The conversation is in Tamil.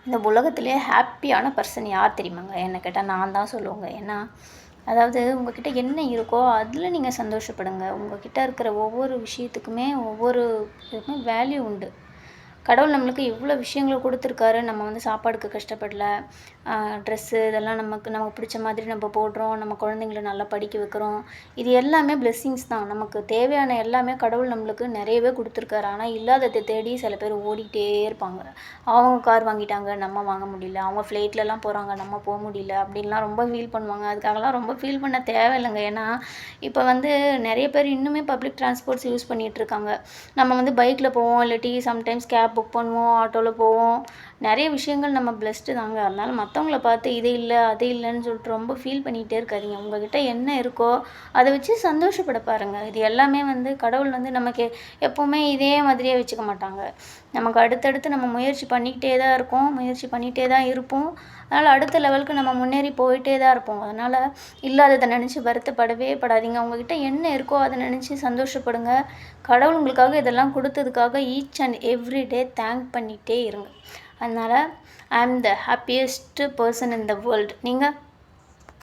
இந்த உலகத்திலே ஹாப்பியான பர்சன் யார் தெரியுமாங்க? என்ன கேட்டால் நான் தான் சொல்லுவேங்க. ஏன்னா, அதாவது உங்ககிட்ட என்ன இருக்கோ அதில் நீங்கள் சந்தோஷப்படுங்க. உங்ககிட்ட இருக்கிற ஒவ்வொரு விஷயத்துக்குமே ஒவ்வொரு இதுக்குமே வேல்யூ உண்டு. கடவுள் நம்மளுக்கு இவ்வளோ விஷயங்கள குடுத்துருக்காரு. நம்ம வந்து சாப்பாடுக்கு கஷ்டப்படல. ட்ரெஸ்ஸு இதெல்லாம் நமக்கு பிடிச்ச மாதிரி நம்ம போடுறோம். நம்ம குழந்தைங்கள நல்லா படிக்க வைக்கிறோம். இது எல்லாமே பிளெஸ்ஸிங்ஸ் தான். நமக்கு தேவையான எல்லாமே கடவுள் நம்மளுக்கு நிறையவே குடுத்துருக்காரு. ஆனா இல்லாதத தேடி சில பேர் ஓடிட்டே இருப்பாங்க. அவங்க கார் வாங்கிட்டாங்க, நம்ம வாங்க முடியல. அவங்க ஃப்ளைட்லலாம் போறாங்க, நம்ம போ முடியல. அப்படின்லாம் ரொம்ப ஃபீல் பண்ணுவாங்க. அதுக்காகலாம் ரொம்ப ஃபீல் பண்ண தேவையில்லங்க. ஏன்னா, இப்ப வந்து நெறைய பேர் இன்னுமே பப்ளிக் டிரான்ஸ்போர்ட்ஸ் யூஸ் பண்ணிட்டுருக்காங்க. நம்ம வந்து பைக்ல போவோம், இல்லாட்டி சம்டைம்ஸ் கேப் புக் பண்ணுவோம், ஆட்டோல போவோம். நெறைய விஷயங்கள் நம்ம பிளெஸ்டு தாங்க. அதனால மத்தவங்கள பார்த்து இது இல்ல, அது இல்லன்னு சொல்லிட்டு ரொம்ப ஃபீல் பண்ணிக்கிட்டே இருக்காதீங்க. உங்ககிட்ட என்ன இருக்கோ, அத வச்சு சந்தோஷப்பட பாருங்க. இது எல்லாமே வந்து கடவுள் வந்து நமக்கு எப்பவுமே இதே மாதிரியே வச்சுக்க மாட்டாங்க. நமக்கு அடுத்தடுத்து நம்ம முயற்சி பண்ணிக்கிட்டே தான் இருக்கோம். முயற்சி பண்ணிட்டே தான் இருப்போம். அதனால அடுத்த லெவலுக்கு நம்ம முன்னேறி போயிட்டே தான் இருப்போம். அதனால இல்லாதத நெனச்சு வருத்தப்படவே படாதீங்க. உங்ககிட்ட என்ன இருக்கோ அத நெனச்சு சந்தோஷப்படுங்க. கடவுள் உங்களுக்காக இதெல்லாம் குடுத்ததுக்காக each and every day thank பண்ணிட்டே இருங்க. அதனால I am the happiest person in the world. நீங்க?